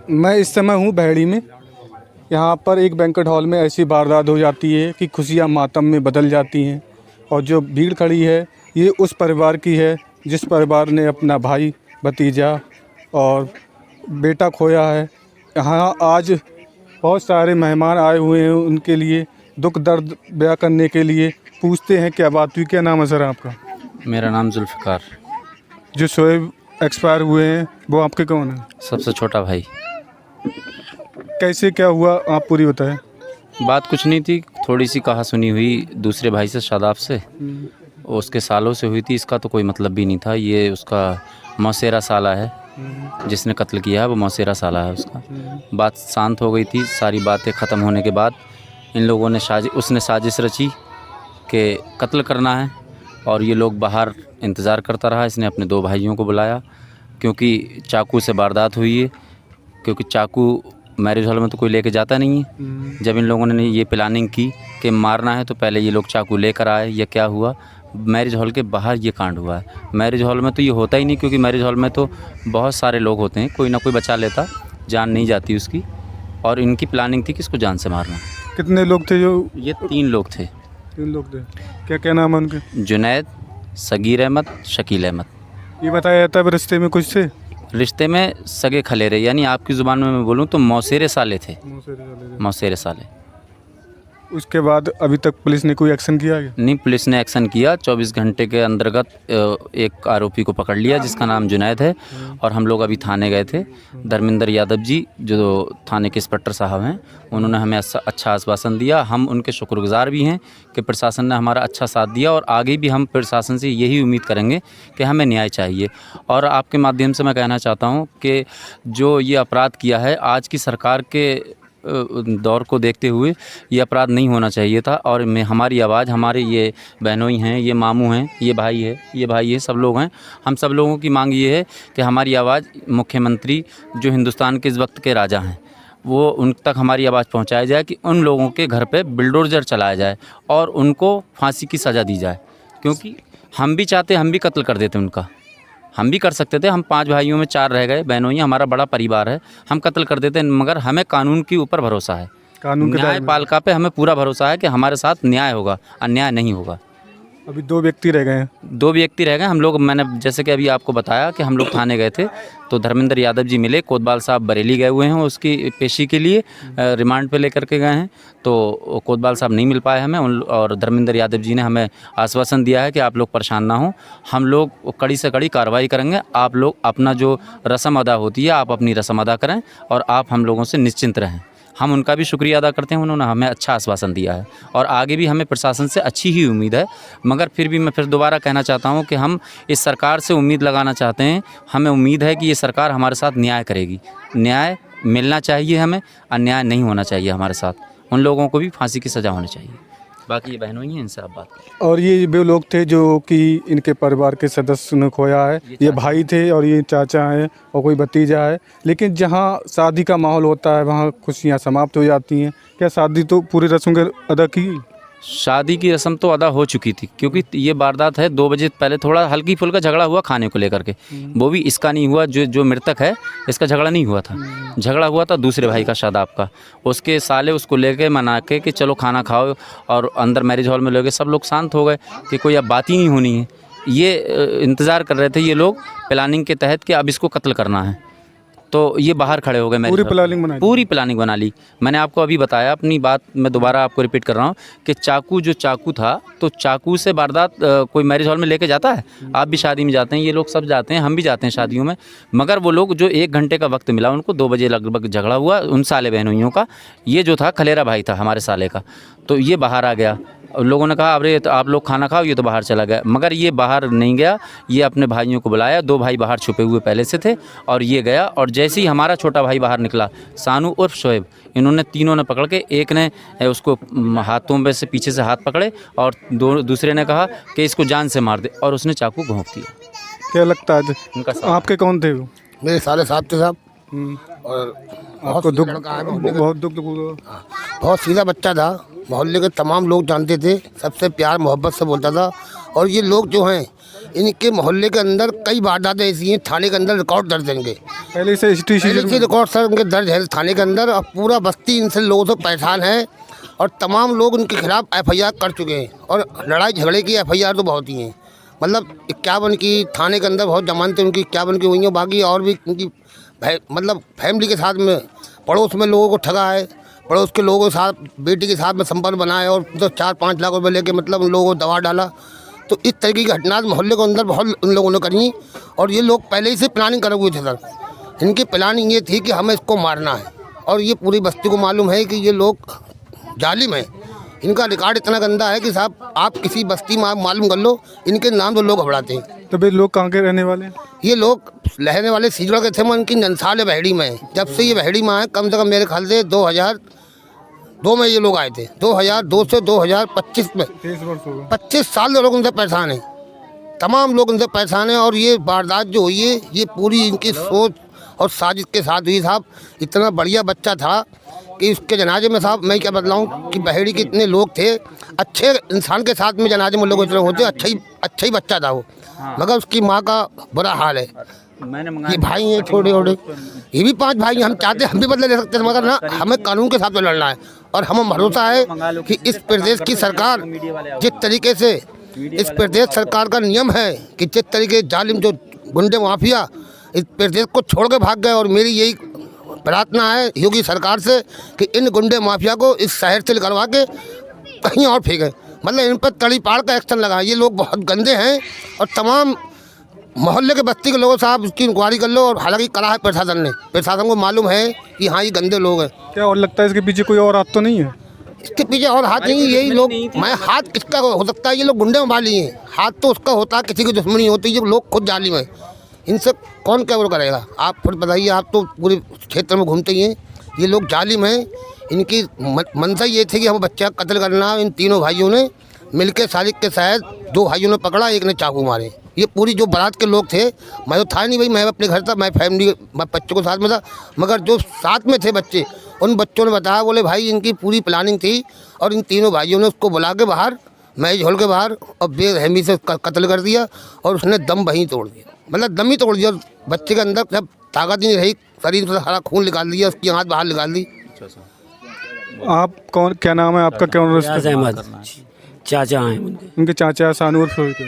मैं इस समय हूँ भैड़ी में। यहाँ पर एक बैंक्वेट हॉल में ऐसी वारदात हो जाती है कि खुशियाँ मातम में बदल जाती हैं। और जो भीड़ खड़ी है ये उस परिवार की है जिस परिवार ने अपना भाई, भतीजा और बेटा खोया है। यहाँ आज बहुत सारे मेहमान आए हुए हैं उनके लिए दुख दर्द बयां करने के लिए। पूछते हैं क्या बात हुई, क्या नाम है सर आपका? मेरा नाम जुल्फ़िकार। जो शोएब एक्सपायर हुए हैं वो आपके कौन है? सबसे छोटा भाई। कैसे क्या हुआ आप पूरी बताएं। बात कुछ नहीं थी, थोड़ी सी कहा सुनी हुई दूसरे भाई से, शादाब से। उसके सालों से हुई थी, इसका तो कोई मतलब भी नहीं था। ये उसका मौसेरा साला है, जिसने कत्ल किया है वो मौसेरा साला है उसका। बात शांत हो गई थी। सारी बातें ख़त्म होने के बाद इन लोगों ने उसने साजिश रची कि कत्ल करना है। और ये लोग बाहर इंतज़ार करता रहा। इसने अपने 2 भाइयों को बुलाया, क्योंकि चाकू से वारदात हुई है। क्योंकि चाकू मैरिज हॉल में तो कोई लेके जाता नहीं है। जब इन लोगों ने ये प्लानिंग की कि मारना है तो पहले ये लोग चाकू लेकर आए। या क्या हुआ, मैरिज हॉल के बाहर ये कांड हुआ है। मैरिज हॉल में तो ये होता ही नहीं, क्योंकि मैरिज हॉल में तो बहुत सारे लोग होते हैं, कोई ना कोई बचा लेता, जान नहीं जाती उसकी। और इनकी प्लानिंग थी कि इसको जान से मारना। कितने लोग थे? जो ये 3 लोग थे। 3 लोग थे। क्या क्या नाम है उनके? जुनैद, सगीर अहमद, शकील अहमद। ये बताया जाता है रिश्ते में कुछ थे? रिश्ते में सगे खलेरे, यानी आपकी ज़ुबान में मैं बोलूँ तो मौसेरे साले थे। मौसेरे साले। उसके बाद अभी तक पुलिस ने कोई एक्शन किया है? नहीं, पुलिस ने एक्शन किया। 24 घंटे के अंतर्गत एक आरोपी को पकड़ लिया जिसका नाम जुनैद है। और हम लोग अभी थाने गए थे। धर्मेंद्र यादव जी जो थाने के इंस्पेक्टर साहब हैं, उन्होंने हमें अच्छा आश्वासन दिया। हम उनके शुक्रगुजार भी हैं कि प्रशासन ने हमारा अच्छा साथ दिया। और आगे भी हम प्रशासन से यही उम्मीद करेंगे कि हमें न्याय चाहिए। और आपके माध्यम से मैं कहना चाहता हूँ कि जो ये अपराध किया है, आज की सरकार के दौर को देखते हुए ये अपराध नहीं होना चाहिए था। और हमारी आवाज़, हमारे ये बहनोई हैं, ये मामू हैं, ये भाई है, ये भाई है, सब लोग हैं। हम सब लोगों की मांग ये है कि हमारी आवाज़ मुख्यमंत्री जो हिंदुस्तान के इस वक्त के राजा हैं, वो उन तक हमारी आवाज़ पहुंचाई जाए कि उन लोगों के घर पे बिल्डोजर चलाया जाए और उनको फांसी की सज़ा दी जाए। क्योंकि हम भी चाहते, हम भी कत्ल कर देते उनका, हम भी कर सकते थे। हम 5 भाइयों में 4 रह गए, बहनों ही, हमारा बड़ा परिवार है, हम कत्ल कर देते। मगर हमें कानून के ऊपर भरोसा है, कानून के न्यायपालिका पे हमें पूरा भरोसा है कि हमारे साथ न्याय होगा, अन्याय नहीं होगा। अभी 2 व्यक्ति रह गए हैं। 2 व्यक्ति रह गए। हम लोग, मैंने जैसे कि अभी आपको बताया कि हम लोग थाने गए थे तो धर्मेंद्र यादव जी मिले। कोतवाल साहब बरेली गए हुए हैं उसकी पेशी के लिए, रिमांड पे लेकर के गए हैं। तो कोतवाल साहब नहीं मिल पाए हमें। और धर्मेंद्र यादव जी ने हमें आश्वासन दिया है कि आप लोग परेशान ना हो, हम लोग कड़ी से कड़ी कार्रवाई करेंगे। आप लोग अपना जो रस्म अदा होती है आप अपनी रस्म अदा करें और आप हम लोगों से निश्चिंत रहें। हम उनका भी शुक्रिया अदा करते हैं, उन्होंने हमें अच्छा आश्वासन दिया है। और आगे भी हमें प्रशासन से अच्छी ही उम्मीद है। मगर फिर भी मैं फिर दोबारा कहना चाहता हूं कि हम इस सरकार से उम्मीद लगाना चाहते हैं। हमें उम्मीद है कि ये सरकार हमारे साथ न्याय करेगी। न्याय मिलना चाहिए हमें, अन्याय नहीं होना चाहिए हमारे साथ। उन लोगों को भी फांसी की सज़ा होनी चाहिए। बाकी ये बहनों ही हैं, इनसे आप बात करें। और ये वो लोग थे जो कि इनके परिवार के सदस्य ने खोया है। ये भाई थे और ये चाचा हैं और कोई भतीजा है। लेकिन जहाँ शादी का माहौल होता है वहाँ खुशियाँ समाप्त हो जाती हैं। क्या शादी तो पूरी रस्म के अदा की? शादी की रस्म तो अदा हो चुकी थी, क्योंकि ये वारदात है 2 बजे पहले थोड़ा हल्की फुल्का झगड़ा हुआ खाने को लेकर के। वो भी इसका नहीं हुआ, जो मृतक है इसका झगड़ा नहीं हुआ था। झगड़ा हुआ था दूसरे भाई का, शादाब का। उसके साले उसको लेके मना के कि चलो खाना खाओ, और अंदर मैरिज हॉल में ले गए। सब लोग शांत हो गए कि कोई अब बात ही नहीं होनी है। ये इंतज़ार कर रहे थे ये लोग प्लानिंग के तहत कि अब इसको कत्ल करना है। तो ये बाहर खड़े हो गए। पूरी प्लानिंग बना ली। मैंने आपको अभी बताया, अपनी बात मैं दोबारा आपको रिपीट कर रहा हूँ कि जो चाकू था, तो चाकू से वारदात कोई मैरिज हॉल में लेके जाता है? आप भी शादी में जाते हैं, ये लोग सब जाते हैं, हम भी जाते हैं शादियों में। मगर वो लोग जो 1 घंटे का वक्त मिला उनको, 2 बजे लगभग झगड़ा हुआ उन साले बहनोइयों का। ये जो था खलेरा भाई था हमारे साले का, तो ये बाहर आ गया। लोगों ने कहा अरे तो आप लोग खाना खाओ, ये तो बाहर चला गया। मगर ये बाहर नहीं गया, ये अपने भाइयों को बुलाया। 2 भाई बाहर छुपे हुए पहले से थे और ये गया। और जैसे ही हमारा छोटा भाई बाहर निकला, सानू उर्फ शोएब, इन्होंने तीनों ने पकड़ के, एक ने उसको हाथों में से पीछे से हाथ पकड़े और दूसरे ने कहा कि इसको जान से मार दे, और उसने चाकू घोंप दिया। क्या लगता है उनका आपके कौन थे वो? मेरे साले साहब थे साहब। और आपको बहुत दुख हुआ? बहुत सीधा बच्चा था, मोहल्ले के तमाम लोग जानते थे, सबसे प्यार मोहब्बत से बोलता था। और ये लोग जो हैं इनके मोहल्ले के अंदर कई वारदातें ऐसी हैं, थाने के अंदर रिकॉर्ड दर्ज हैं इनके, पहले से हिस्ट्री पहले से रिकॉर्ड सर इनके दर्ज है थाने के अंदर। और पूरा बस्ती इनसे लोगों से परेशान है और तमाम लोग उनके खिलाफ FIR कर चुके हैं। और लड़ाई झगड़े की FIR तो बहुत ही हैं, मतलब 51 की थाने के अंदर बहुत जमानतें उनकी 51 की हुई हैं। बाकी और भी उनकी मतलब फैमिली के साथ में पड़ोस में लोगों को ठगा है, पड़ोस के लोगों के साथ बेटी के साथ में संपर्क बनाया और तो 4-5 लाख रुपए लेके मतलब उन लोगों को दबा डाला। तो इस तरीके की घटना मोहल्ले के अंदर बहुत उन लोगों ने करी। और ये लोग पहले ही से प्लानिंग करे हुए थे सर, इनकी प्लानिंग ये थी कि हमें इसको मारना है। और ये पूरी बस्ती को मालूम है कि ये लोग जालिम है, इनका रिकॉर्ड इतना गंदा है कि साहब आप किसी बस्ती में मालूम कर लो, इनके नाम तो लोग घबराते हैं। तो भाई लोग कहाँ के रहने वाले हैं? ये लोग रहने वाले सीजड़ा के थे, मैं उनकी नंसाल बहेड़ी में है। जब से ये बहेड़ी में है कम से कम मेरे ख्याल से 2002 में ये लोग आए थे, 2002 से 2025 में 23 वर्ष हो गए। 25 साल से लोग उनसे परेशान हैं, तमाम लोग उनसे परेशान हैं। और ये वारदात जो हुई है ये पूरी इनकी सोच और साजिश के साथ हुई साहब। इतना बढ़िया बच्चा था कि उसके जनाजे में साहब मैं क्या बतलाऊँ कि बहेड़ी के इतने लोग थे, अच्छे इंसान के साथ में जनाजे में लोग इतने होते, अच्छा ही बच्चा था वो, मगर उसकी माँ का बुरा हाल है। ये भाई हैं छोटे छोटे, ये भी 5 भाई हैं। हम चाहते हम भी बदले ले सकते हैं, मगर ना हमें कानून के साथ में लड़ना है। और हमें भरोसा है कि इस प्रदेश की सरकार जिस तरीके से, इस प्रदेश सरकार का नियम है कि जिस तरीके जालिम जो गुंडे माफिया इस प्रदेश को छोड़ के भाग गए, और मेरी यही प्रार्थना है योगी सरकार से कि इन गुंडे माफिया को इस शहर से निकलवा के कहीं और फेंकें, मतलब इन पर तड़ी पाड़ का एक्शन लगा। ये लोग बहुत गंदे हैं और तमाम मोहल्ले के बस्ती के लोगों साहब इसकी इंक्वायरी कर लो। और हालांकि करा है प्रशासन को मालूम है कि हाँ ये गंदे लोग हैं। क्या और लगता है इसके पीछे कोई और हाथ तो नहीं है? इसके पीछे और हाथ नहीं, यही लोग। मैं हाथ किसका हो सकता है? ये लोग गुंडे वाली हैं, हाथ तो उसका होता है किसी की दुश्मनी होती है। ये लोग खुद जालिम है, इनसे कौन क्या वो करेगा? आप खुद बताइए, आप तो पूरे क्षेत्र में घूमते ही हैं। ये लोग जालिम हैं, इनकी मंशा ये थी कि हमें बच्चा कत्ल करना। इन तीनों भाइयों ने मिलकर साजिश के शायद 2 भाइयों ने पकड़ा, एक ने चाकू मारे। ये पूरी जो बारात के लोग थे, मैं तो था नहीं भाई, मैं अपने घर था, मैं फैमिली मैं बच्चों के साथ में था, मगर जो साथ में थे बच्चे, उन बच्चों ने बताया, बोले भाई इनकी पूरी प्लानिंग थी और इन तीनों भाइयों ने उसको बुला के बाहर, मैच हॉल के बाहर, और बेरहमी से कत्ल कर दिया। और उसने दम वहीं तोड़ दिया, मतलब दम ही तोड़ दिया। बच्चे के अंदर जब ताकत नहीं रही, शरीर से सारा खून निकाल दिया, उसकी आँख बाहर निकाल दी। आप कौन, क्या नाम है आपका? कौन अहमद चाचा हैं उनके चाचा सानूर के?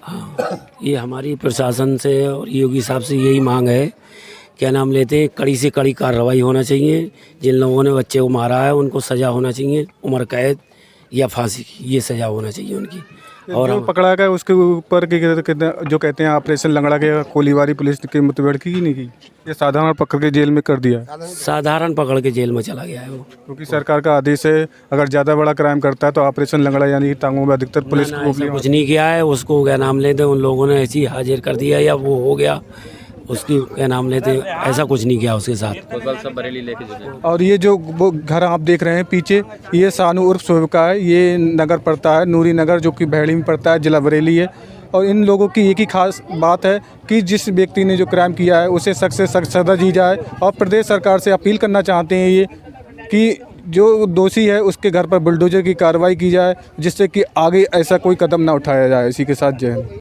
हाँ, ये हमारी प्रशासन से और योगी साहब से यही मांग है, क्या नाम लेते हैं, कड़ी से कड़ी कार्रवाई होना चाहिए। जिन लोगों ने बच्चे को मारा है उनको सज़ा होना चाहिए, उम्र कैद या फांसी की, ये सज़ा होना चाहिए उनकी। और जो पकड़ा गया उसके ऊपर जो कहते हैं ऑपरेशन लंगड़ा के कोलीवारी पुलिस की मुठभेड़ की नहीं की, ये साधारण पकड़ के जेल में कर दिया? साधारण पकड़ के जेल में चला गया है वो, क्योंकि सरकार का आदेश है अगर ज़्यादा बड़ा क्राइम करता है तो ऑपरेशन लंगड़ा यानी कि टांगों में अधिकतर पुलिस को कुछ नहीं किया है उसको, क्या नाम लेते उन लोगों ने ऐसी हाजिर कर दिया या वो हो गया उसकी, क्या नाम लेते, ऐसा कुछ नहीं किया उसके साथ। और ये जो वो घर आप देख रहे हैं पीछे, ये सानू उर्फ शोएब का है। ये नगर पड़ता है नूरी नगर, जो कि बहेड़ी में पड़ता है, जिला बरेली है। और इन लोगों की एक ही खास बात है कि जिस व्यक्ति ने जो क्राइम किया है उसे सख्त से सख्त सज़ा दी जाए। और प्रदेश सरकार से अपील करना चाहते हैं ये कि जो दोषी है उसके घर पर बुलडोजर की कार्रवाई की जाए, जिससे कि आगे ऐसा कोई कदम ना उठाया जाए। इसी के साथ जय हिंद।